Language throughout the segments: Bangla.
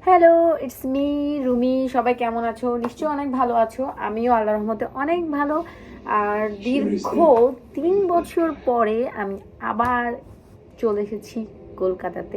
Hello, it's me Rumi. সবাই কেমন আছো? নিশ্চয়ই অনেক ভালো আছো। আমিও আল্লাহর রহমতে অনেক ভালো। আর দীর্ঘ 3 বছর পরে আমি আবার চলে এসেছি কলকাতাতে।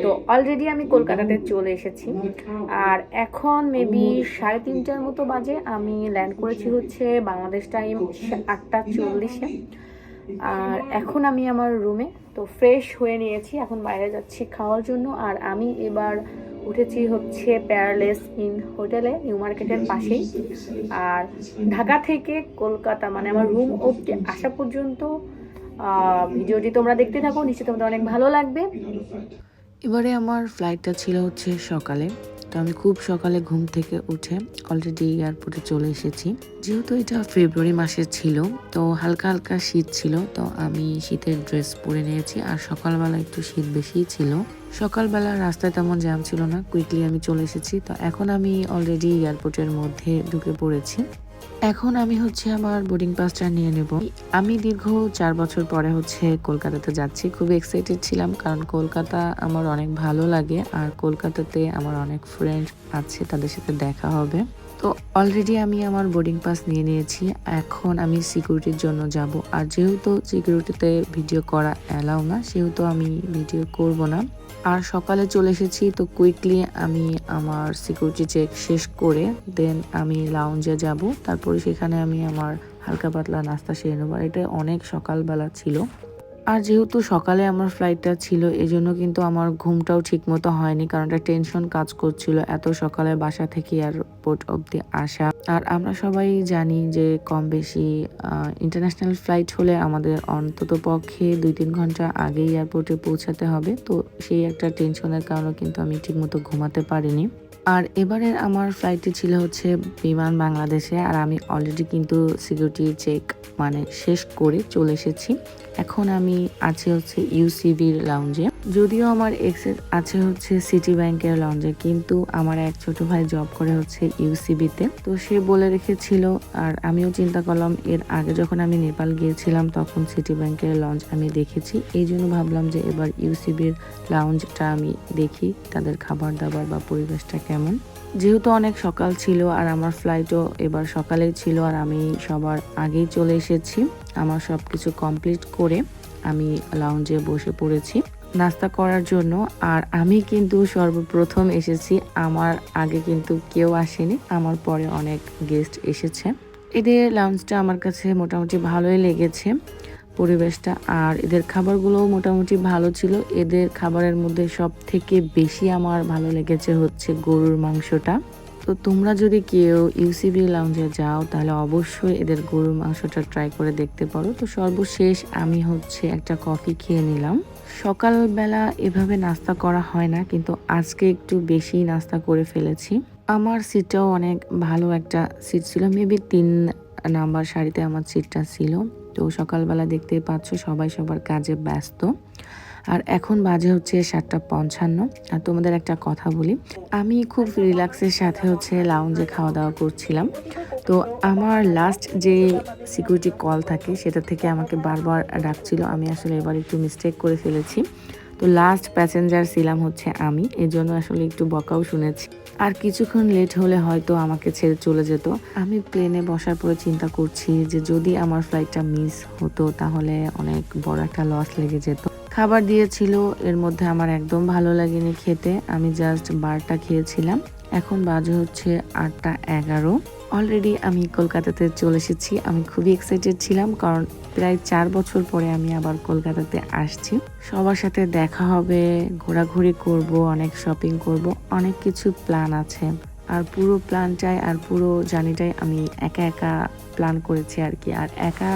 তো অলরেডি আমি কলকাতাতে চলে এসেছি। আর এখন মেবি 3:30টার মতো বাজে। আমি ল্যান্ড করেছি হচ্ছে বাংলাদেশ টাইম 8টা 40-এ। আর এখন আমি আমার রুমে তো ফ্রেশ হয়ে নিয়েছি, এখন বাইরে যাচ্ছি খাওয়ার জন্য। আর আমি এবার উঠেছি হচ্ছে প্যারালেস ইন হোটেলে, নিউ মার্কেটের পাশেই। আর ঢাকা থেকে কলকাতা মানে আমার রুম অবধি আসা পর্যন্ত ভিডিওটি তোমরা দেখতে থাকো, নিশ্চয়ই তোমাদের অনেক ভালো লাগবে। এবারে আমার ফ্লাইটটা ছিল হচ্ছে সকালে। তো আমি খুব সকালে ঘুম থেকে উঠে অলরেডি এয়ারপোর্টে চলে এসেছি। যেহেতু এটা ফেব্রুয়ারি মাসে ছিল, তো হালকা হালকা শীত ছিল, তো আমি শীতের ড্রেস পরে নিয়েছি। আর সকালবেলা একটু শীত বেশিই ছিল। সকালবেলা রাস্তায় তেমন জ্যাম ছিল না, কুইকলি আমি চলে এসেছি। তো এখন আমি অলরেডি এয়ারপোর্টের মধ্যে ঢুকে পড়েছি। এখন আমি হচ্ছে আমার বোর্ডিং পাসটা নিয়ে নেব। আমি দীর্ঘ 4 বছর পরে হচ্ছে কলকাতাতে যাচ্ছি। খুবই এক্সাইটেড ছিলাম, কারণ কলকাতা আমার অনেক ভালো লাগে। আর কলকাতাতে আমার অনেক ফ্রেন্ড আছে, তাদের সাথে দেখা হবে। তো অলরেডি আমি আমার বোর্ডিং পাস নিয়ে নিয়েছি। এখন আমি সিকিউরিটির জন্য যাব। আর যেহেতু সিকিউরিটিতে ভিডিও করা অ্যালাউ না, সেহেতু আমি ভিডিও করব না। আর সকালে চলে এসেছি, তো কুইকলি আমি আমার সিকিউরিটি চেক শেষ করে দেন আমি লাউঞ্জে যাব। তারপরে সেখানে আমি আমার হালকা পাতলা নাস্তা সেরে নেবো। এটা অনেক সকালবেলা ছিল। আর যেহেতু সকালে আমার ফ্লাইটটা ছিল, এজন্য কিন্তু আমার ঘুমটাও ঠিক মতো হয়নি, কারণ একটা টেনশন কাজ করছিল এত সকালে বাসা থেকে এয়ারপোর্ট অবধি আসা। আর আমরা সবাই জানি যে কম বেশি ইন্টারন্যাশনাল ফ্লাইট হলে আমাদের অন্তত পক্ষে 2-3 ঘন্টা আগেই এয়ারপোর্টে পৌঁছাতে হবে। তো সেই একটা টেনশনের কারণে কিন্তু আমি ঠিকমতো ঘুমাতে পারিনি। আর এবারের আমার ফ্লাইটটি ছিল হচ্ছে বিমান বাংলাদেশে। আর আমি অলরেডি কিন্তু সিকিউরিটি চেক মানে শেষ করে চলে এসেছি। এখন আমি আছি হচ্ছে ইউসিবির লাউঞ্জে। যদিও আমার এক্সেস আছে হচ্ছে সিটি ব্যাংকের লাউঞ্জে, কিন্তু আমার এক ছোট ভাই জব করে হচ্ছে ইউসিবিতে, তো সে বলে রেখেছিল। আর আমিও চিন্তা করলাম, এর আগে যখন আমি নেপাল গিয়েছিলাম তখন সিটি ব্যাংকের লঞ্চ আমি দেখেছি, এই জন্য ভাবলাম যে এবার ইউসিবির লাউঞ্জটা আমি দেখি, তাদের খাবার দাবার বা পরিবেশটা কেমন। যেহেতু অনেক সকাল ছিল আর আমার ফ্লাইটও এবার সকালেই ছিল, আর আমি সবার আগেই চলে এসেছি। আমার সব কিছু কমপ্লিট করে আমি লাউঞ্জে বসে পড়েছি নাস্তা করার জন্য। আর আমি কিন্তু সর্বপ্রথম এসেছি, আমার আগে কিন্তু কেউ আসেনি, আমার পরে অনেক গেস্ট এসেছে। এদের লাউঞ্জটা আমার কাছে মোটামুটি ভালোই লেগেছে, পরিবেশটা। আর এদের খাবারগুলোও মোটামুটি ভালো ছিল। এদের খাবারের মধ্যে সব থেকে বেশি আমার ভালো লেগেছে হচ্ছে গরুর মাংসটা। তো তোমরা যদি কেউ ইউসিবি লাউঞ্জে যাও, তাহলে অবশ্যই এদের গরুর মাংসটা ট্রাই করে দেখতে পারো। তো সর্বশেষ আমি হচ্ছে একটা কফি খেয়ে নিলাম। সকালবেলা এভাবে নাস্তা করা হয় না, কিন্তু আজকে একটু বেশি নাস্তা করে ফেলেছি। আমার সিটটাও অনেক ভালো একটা সিট ছিল, মেবি 3 নাম্বার সারিতে আমার সিটটা ছিল। তো সকালবেলা দেখতেই পাচ্ছ সবাই সবার কাজে ব্যস্ত। আর এখন বাজে হচ্ছে 7:55। আর তোমাদের একটা কথা বলি, আমি খুব রিল্যাক্সের সাথে হচ্ছে লাউঞ্জে খাওয়া দাওয়া করছিলাম। তো আমার লাস্ট যে সিকিউরিটি কল থাকে সেটা থেকে আমাকে বারবার ডাকছিল। আমি আসলে এবার একটু মিস্টেক করে ফেলেছি। তো লাস্ট প্যাসেঞ্জার ছিলাম হচ্ছে আমি, এজন্য আসলে একটু বকাও শুনেছি। আর কিছুক্ষণ লেট হলে হয়তো আমাকে ছেড়ে চলে যেত। আমি প্লেনে বসার পরে চিন্তা করছি যে যদি আমার ফ্লাইটটা মিস হতো তাহলে অনেক বড় একটা লস লেগে যেত। খাবার দিয়েছিল, এর মধ্যে আমার একদম ভালো লাগেনি খেতে। আমি জাস্ট বারটা খেয়েছিলাম। এখন বাজে হচ্ছে 8:11। অলরেডি আমি কলকাতাতে চলে এসেছি। আমি খুবই এক্সাইটেড ছিলাম, কারণ প্রায় 4 বছর পরে আমি আবার কলকাতাতে আসছি। সবার সাথে দেখা হবে, ঘোরাঘুরি করব, অনেক শপিং করব, অনেক কিছু প্ল্যান আছে। আর পুরো প্ল্যানটাই আর পুরো জার্নিটাই আমি একা একা প্ল্যান করেছি আর কি। আর একা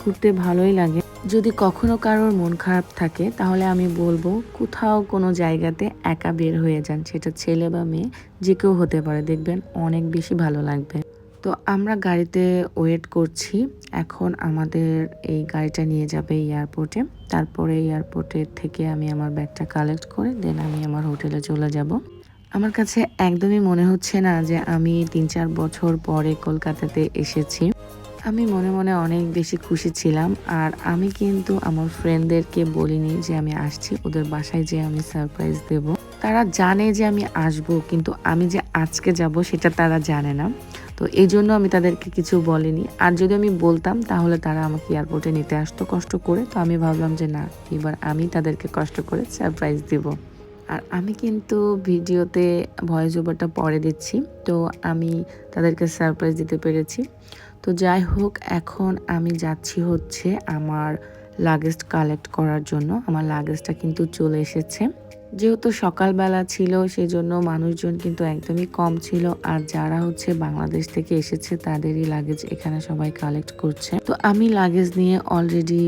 ঘুরতে ভালোই লাগে। যদি কখনো কারোর মন খারাপ থাকে, তাহলে আমি বলবো কোথাও কোনো জায়গাতে একা বের হয়ে যান, সেটা ছেলে বা মেয়ে যে কেউ হতে পারে, দেখবেন অনেক বেশি ভালো লাগবে। তো আমরা গাড়িতে ওয়েট করছি। এখন আমাদের এই গাড়িটা নিয়ে যাবে এয়ারপোর্টে। তারপরে এয়ারপোর্টের থেকে আমি আমার ব্যাগটা কালেক্ট করে দেন আমি আমার হোটেলে চলে যাব। আমার কাছে একদমই মনে হচ্ছে না যে আমি 3-4 বছর পরে কলকাতাতে এসেছি। আমি মনে মনে অনেক বেশি খুশি ছিলাম। আর আমি কিন্তু আমার ফ্রেন্ডদেরকে বলিনি যে আমি আসছি, ওদের বাসায় যেয়ে আমি সারপ্রাইজ দেব। তারা জানে যে আমি আসব, কিন্তু আমি যে আজকে যাব সেটা তারা জানে না। তো এই জন্য আমি তাদেরকে কিছু বলিনি। আর যদি আমি বলতাম তাহলে তারা আমাকে এয়ারপোর্টে নিতে আসতো কষ্ট করে। তো আমি ভাবলাম যে না, এবার আমি তাদেরকে কষ্ট করে সারপ্রাইজ দিব। আর আমি কিন্তু ভিডিওতে ভয়েস ওভারটা পরে দিচ্ছি, তো আমি তাদেরকে সারপ্রাইজ দিতে পেরেছি। তো যাই হোক, এখন আমি যাচ্ছি হচ্ছে আমার লাগেজ কালেক্ট করার জন্য। আমার লাগেজটা কিন্তু চলে এসেছে। যেহেতু সকালবেলা ছিল সেজন্য মানুষজন কিন্তু একদমই কম ছিল, আর যারা হচ্ছে বাংলাদেশ থেকে এসেছে তাদেরই লাগেজ এখানে সবাই কালেক্ট করছে। তো আমি লাগেজ নিয়ে অলরেডি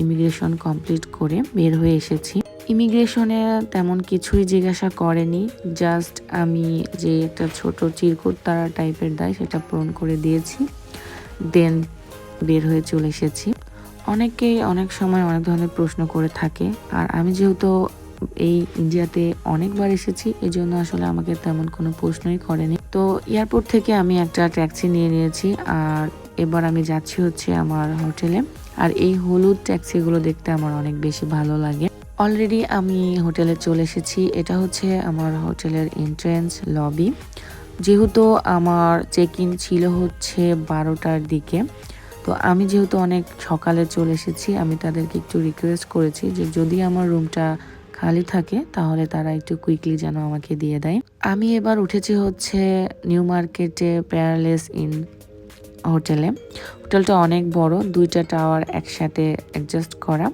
ইমিগ্রেশন কমপ্লিট করে বের হয়ে এসেছি। ইমিগ্রেশনে তেমন কিছুই জিজ্ঞাসা করেনি, জাস্ট আমি যে একটা ছোট চিরকুট তারা টাইপের দেয় সেটা পূরণ করে দিয়েছি, দেন বের হয়ে চলে এসেছি। অনেকেই অনেক সময় অনেক ধরনের প্রশ্ন করে থাকে, আর আমি যেহেতু এই ইন্ডিয়াতে অনেকবার এসেছি এই জন্য আসলে আমাকে তেমন কোনো প্রশ্নই করেনি। তো এয়ারপোর্ট থেকে আমি একটা ট্যাক্সি নিয়ে নিয়েছি, আর এবার আমি যাচ্ছি হচ্ছে আমার হোটেলে। আর এই হলুদ ট্যাক্সিগুলো দেখতে আমার অনেক বেশি ভালো লাগে। অলরেডি আমি হোটেলে চলে এসেছি। এটা হচ্ছে আমার হোটেলের এন্ট্রেন্স লবি। যেহেতু আমার চেক ইন ছিল হচ্ছে 12টার দিকে, তো আমি যেহেতু অনেক সকালে চলে এসেছি, আমি তাদেরকে একটু রিকোয়েস্ট করেছি যে যদি আমার রুমটা খালি থাকে তাহলে তারা একটু কুইকলি যেন আমাকে দিয়ে দেয়। আমি এবার উঠেছি হচ্ছে নিউ মার্কেটে প্যারালেস ইন হোটেলে। হোটেলটা অনেক বড়, 2টা টাওয়ার একসাথে অ্যাডজাস্ট করা।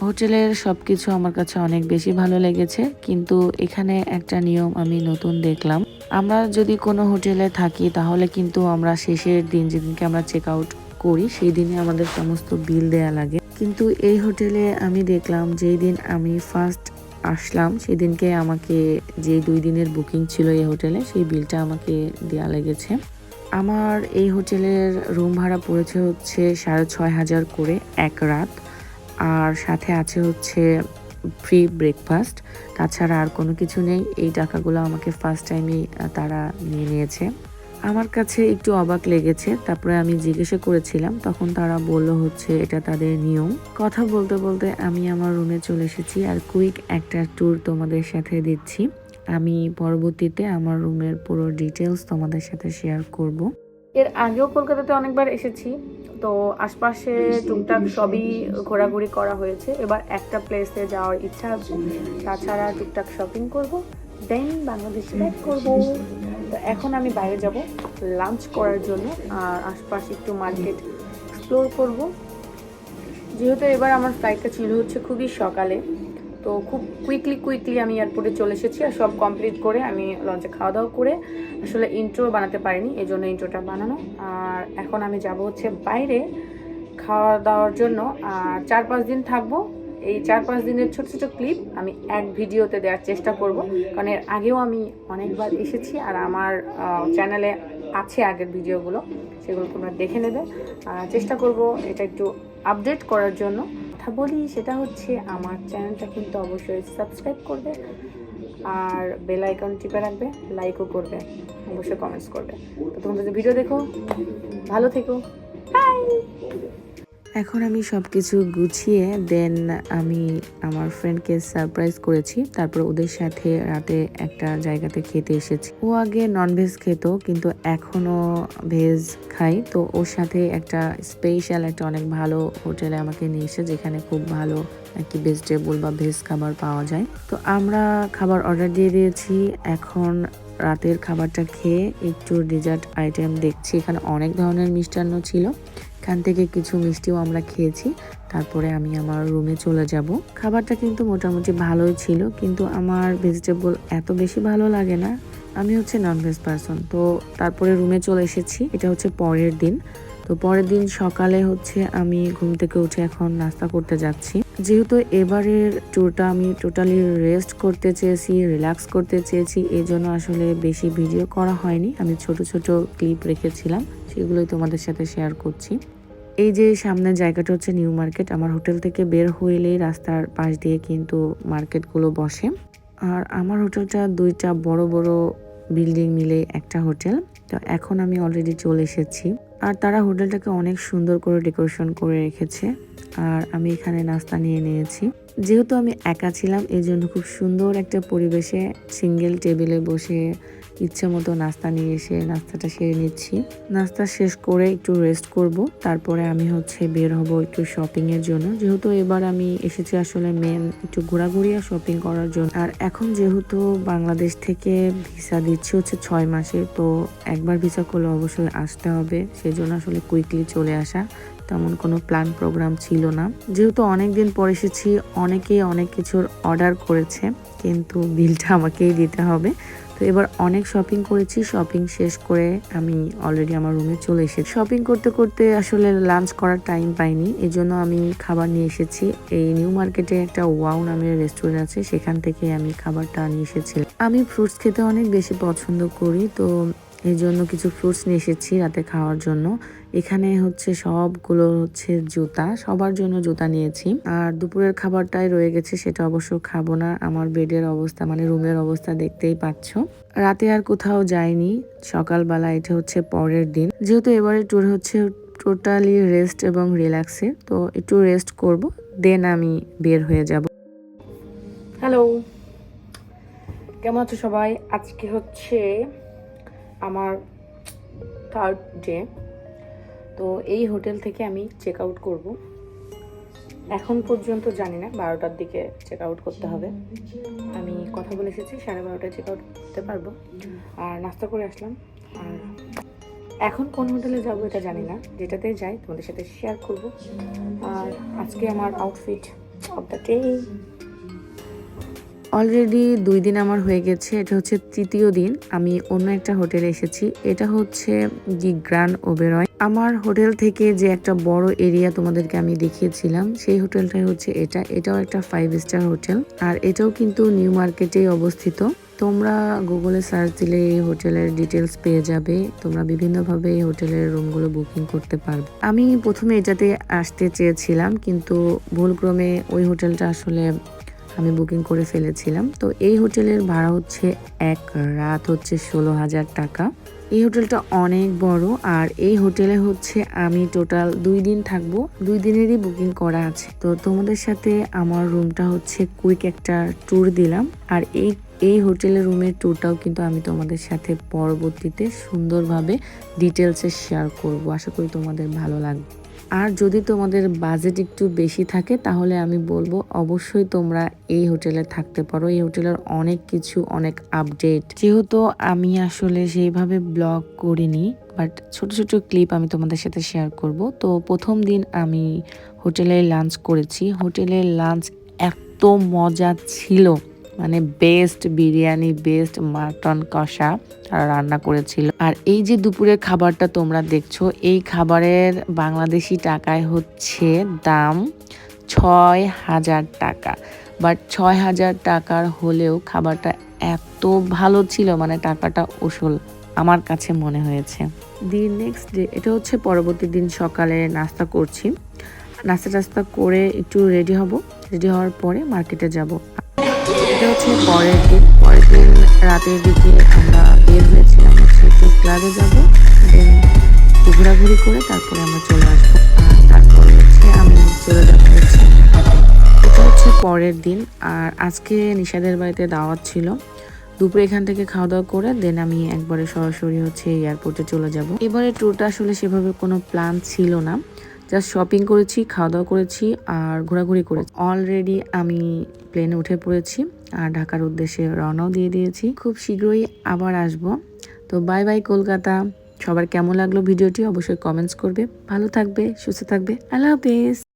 হোটেলের সবকিছু আমার কাছে অনেক বেশি ভালো লেগেছে, কিন্তু এখানে একটা নিয়ম আমি নতুন দেখলাম। আমরা যদি কোনো হোটেলে থাকি তাহলে কিন্তু আমরা শেষের দিন, যেদিনকে আমরা চেক আউট করি সেই দিনে আমাদের সমস্ত বিল দেয়া লাগে। কিন্তু এই হোটেলে আমি দেখলাম যেই দিন আমি ফার্স্ট আসলাম সেদিনকে আমাকে যে 2 দিনের বুকিং ছিল এই হোটেলে সেই বিলটা আমাকে দেয়া লেগেছে। আমার এই হোটেলের রুম ভাড়া পড়েছে হচ্ছে 6,500 করে এক রাত, আর সাথে আছে হচ্ছে ফ্রি ব্রেকফাস্ট। তাছাড়া আর কোনো কিছু নেই। এই টাকাগুলো আমাকে ফার্স্ট টাইমই তারা নিয়ে নিয়েছে। আমার কাছে একটু অবাক লেগেছে। তারপরে আমি জিজ্ঞাসা করেছিলাম, তখন তারা বলল হচ্ছে এটা তাদের নিয়ম। কথা বলতে বলতে আমি আমার রুমে চলে এসেছি, আর কুইক একটা ট্যুর তোমাদের সাথে দিচ্ছি। আমি পরবর্তীতে আমার রুমের পুরো ডিটেলস তোমাদের সাথে শেয়ার করব। এর আগেও কলকাতাতে অনেকবার এসেছি, তো আশপাশে টুকটাক সবই ঘোরাঘুরি করা হয়েছে। এবার একটা প্লেসে যাওয়ার ইচ্ছা আছে, তাছাড়া টুকটাক শপিং করব, দেন বাংলাদেশে ব্যাক করব। তো এখন আমি বাইরে যাব লাঞ্চ করার জন্য, আর আশপাশে একটু মার্কেট এক্সপ্লোর করব। যেহেতু এবার আমার ফ্লাইটটা ছিল হচ্ছে খুবই সকালে, তো খুব কুইকলি আমি এয়ারপোর্টে চলে এসেছি। আর সব কমপ্লিট করে আমি লঞ্চে খাওয়া দাওয়া করে আসলে ইন্ট্রো বানাতে পারিনি, এই জন্য ইন্ট্রোটা বানানো। আর এখন আমি যাব হচ্ছে বাইরে খাওয়া দাওয়ার জন্য, আর 4-5 দিন থাকবো। এই 4-5 দিনের ছোট ছোট ক্লিপ আমি এক ভিডিওতে দেওয়ার চেষ্টা করব, কারণ এর আগেও আমি অনেকবার এসেছি আর আমার চ্যানেলে আছে আগের ভিডিওগুলো, সেগুলো তোমরা দেখে নেবে। চেষ্টা করব এটা একটু আপডেট করার জন্য। কথা বলি সেটা হচ্ছে আমার চ্যানেলটা কিন্তু অবশ্যই সাবস্ক্রাইব করবে, আর বেল আইকন টিপে রাখবে, লাইকও করবে, অবশ্যই কমেন্টস করবে। তো তোমরা যদি ভিডিও দেখো, ভালো থেকো, বাই। এখন আমি সব কিছু গুছিয়ে দেন আমি আমার ফ্রেন্ডকে সারপ্রাইজ করেছি। তারপর ওদের সাথে রাতে একটা জায়গাতে খেতে এসেছি। ও আগে ননভেজ খেত, কিন্তু এখনো ভেজ খাই। তো ওর সাথে একটা স্পেশাল একটা অনেক ভালো হোটেলে আমাকে নিয়ে এসে, যেখানে খুব ভালো নাকি ভেজিটেবল বা ভেজ খাবার পাওয়া যায়। তো আমরা খাবার অর্ডার দিয়ে দিয়েছি। এখন রাতের খাবারটা খেয়ে একটু ডেজার্ট আইটেম দেখছি। এখানে অনেক ধরনের মিষ্টান্ন ছিল, এখান থেকে কিছু মিষ্টিও আমরা খেয়েছি। তারপরে আমি আমার রুমে চলে যাব। খাবারটা কিন্তু মোটামুটি ভালোই ছিল, কিন্তু আমার ভেজিটেবল এত বেশি ভালো লাগে না। আমি হচ্ছে ননভেজ পারসন। তো তারপরে রুমে চলে এসেছি। এটা হচ্ছে পরের দিন। তো পরের দিন সকালে হচ্ছে আমি ঘুম থেকে উঠে এখন নাস্তা করতে যাচ্ছি। যেহেতু এবারের ট্যুরটা আমি টোটালি রেস্ট করতে চেয়েছি, রিল্যাক্স করতে চেয়েছি, এই জন্য আসলে বেশি ভিডিও করা হয়নি। আমি ছোট ছোট ক্লিপ রেখেছিলাম, সেগুলোই তোমাদের সাথে শেয়ার করছি। এই যে সামনের জায়গাটা হচ্ছে নিউ মার্কেট। আমার হোটেল থেকে বের হইলেই রাস্তার পাশ দিয়ে কিন্তু মার্কেটগুলো বসে। আর আমার হোটেলটা 2টা বড় বড় বিল্ডিং মিলে একটা হোটেল। তো এখন আমি অলরেডি চলে এসেছি, আর তারা হোটেলটাকে অনেক সুন্দর করে ডেকোরেশন করে রেখেছে। আর আমি এখানে নাস্তা নিয়ে নিয়েছি। যেহেতু আমি একা ছিলাম এই জন্য খুব সুন্দর একটা পরিবেশে সিঙ্গেল টেবিলে বসে ইচ্ছে মতো নাস্তা নিয়ে এসে নাস্তাটা সেরে নিচ্ছি। নাস্তা শেষ করে একটু রেস্ট করব, তারপরে আমি বের হব একটু শপিং এর জন্য। যেহেতু এবার আমি এসেছি আসলে মেন একটু ঘোরাঘুরি আর শপিং করার জন্য। আর এখন যেহেতু বাংলাদেশ থেকে ভিসা দিচ্ছে 6 মাসের, তো একবার ভিসা করলে অবশ্যই আসতে হবে, সেজন্য আসলে কুইকলি চলে আসা। তেমন কোনো প্ল্যান প্রোগ্রাম ছিল না। যেহেতু অনেকদিন পর এসেছি, অনেকেই অনেক কিছুর অর্ডার করেছে, কিন্তু বিলটা আমাকেই দিতে হবে। তো এবার অনেক শপিং করেছি। শপিং শেষ করে আমি অলরেডি আমার রুমে চলে এসেছি। শপিং করতে করতে আসলে লাঞ্চ করার টাইম পাইনি, এই জন্য আমি খাবার নিয়ে এসেছি। এই নিউ মার্কেটে একটা ওয়াও নামের রেস্টুরেন্ট আছে, সেখান থেকে আমি খাবারটা নিয়ে এসেছিলাম। আমি ফ্রুটস খেতে অনেক বেশি পছন্দ করি, তো এই জন্য কিছু ফ্রুটস নিয়ে এসেছি রাতে খাওয়ার জন্য। এখানে সবগুলো জুতা, সবার জন্য জুতা নিয়েছি। আর দুপুরের খাবারটাই রয়ে গেছে, সেটা অবশ্য খাবো না। আমার বেডের অবস্থা মানে রুমের অবস্থা দেখতেই পাচ্ছ। রাতে আর কোথাও যাইনি, সকালবেলা এটা পরের দিন। যেহেতু এবারে ট্যুর টোটালি রেস্ট এবং রিল্যাক্সে, তো একটু রেস্ট করব, দেন আমি বের হয়ে যাব। হ্যালো, কেমন আছো সবাই? আজকে আমার 3rd ডে। তো এই হোটেল থেকে আমি চেক আউট করব। এখন পর্যন্ত জানি না, 12টার দিকে চেক আউট করতে হবে। আমি কথা বলে এসেছি 12:30টায় চেক আউট করতে পারবো। আর নাস্তা করে আসলাম। আর এখন কোন হোটেলে যাব এটা জানি না, যেটাতে যাই তোমাদের সাথে শেয়ার করব। আর আজকে আমার outfit of the day. Already 2 দিন আমার হয়ে গেছে, এটা 3য় দিন আমি অন্য একটা হোটেলে এসেছি। এটা দি গ্র্যান্ড ওবেরয়। আমার হোটেল থেকে যে একটা বড় এরিয়া তোমাদেরকে আমি দেখিয়েছিলাম, সেই হোটেলটাই এটাও একটা 5 স্টার হোটেল। আর এটাও কিন্তু নিউ মার্কেটেই অবস্থিত। তোমরা গুগলে সার্চ দিলে এই হোটেলের ডিটেলস পেয়ে যাবে। তোমরা বিভিন্নভাবে এই হোটেলের রুমগুলো বুকিং করতে পারবে। আমি প্রথমে এটাতে আসতে চেয়েছিলাম, কিন্তু ভুলক্রমে ওই হোটেলটা আসলে আমি বুকিং করে ফেলেছিলাম। তো এই হোটেলের ভাড়া এক রাত 16,000 টাকা। এই হোটেলটা অনেক বড়। আর এই হোটেলে আমি টোটাল 2 দিন থাকবো, 2 দিনেরই বুকিং করা আছে। তো তোমাদের সাথে আমার রুমটা কুইক একটা ট্যুর দিলাম। আর এই হোটেলের রুমের ট্যুরটাও কিন্তু আমি তোমাদের সাথে পরবর্তীতে সুন্দরভাবে ডিটেলসে শেয়ার করব। আশা করি তোমাদের ভালো লাগবে। আর যদি তোমাদের বাজেট একটু বেশি থাকে, তাহলে আমি বলবো অবশ্যই তোমরা এই হোটেলে থাকতে পারো। এই হোটেলের অনেক আপডেট। যেহেতু আমি আসলে সেইভাবে ব্লগ করিনি, বাট ছোট ছোট ক্লিপ আমি তোমাদের সাথে শেয়ার করব। তো প্রথম দিন আমি হোটেলে লাঞ্চ করেছি। হোটেলের লাঞ্চ এত মজা ছিল, মানে বেস্ট বিরিয়ানি, বেস্ট মাটন কষা তারা রান্না করেছিল। আর এই যে দুপুরের খাবারটা তোমরা দেখছো, এই খাবারের বাংলাদেশি টাকায় দাম 6,000 টাকা। বাট 6,000 টাকার হলেও খাবারটা এত ভালো ছিল, মানে টাকাটা উসুল আমার কাছে মনে হয়েছে। দি নেক্সট ডে, এটা পরবর্তী দিন সকালে নাস্তা করছি। নাস্তা টাস্তা করে একটু রেডি হব। রেডি হওয়ার পরে মার্কেটে যাব। এটা পরের দিন রাতের দিকে আমরা বের হয়েছিলাম একটু ক্লাবে যাবো, দেন ঘোরাঘুরি করে তারপরে আমরা চলে আসবো। আর তারপরে আমি চলে যাবো এটা পরের দিন। আর আজকে নিশাদের বাড়িতে দাওয়াত ছিল। দুপুরে এখান থেকে খাওয়া দাওয়া করে দেন আমি একবারে সরাসরি এয়ারপোর্টে চলে যাব। এবারে ট্যুরটা আসলে সেভাবে কোনো প্ল্যান ছিল না, জাস্ট শপিং করেছি, খাওয়া দাওয়া করেছি আর ঘোরাঘুরি করেছি। অলরেডি আমি প্লেনে উঠে পড়েছি আর ঢাকার উদ্দেশ্যে রওনাও দিয়ে দিয়েছি। খুব শীঘ্রই আবার আসব। তো বাই বাই কলকাতা। সবার কেমন লাগলো ভিডিওটি অবশ্যই কমেন্টস করবে। ভালো থাকবে, সুস্থ থাকবে। আল্লাহ হাফেজ।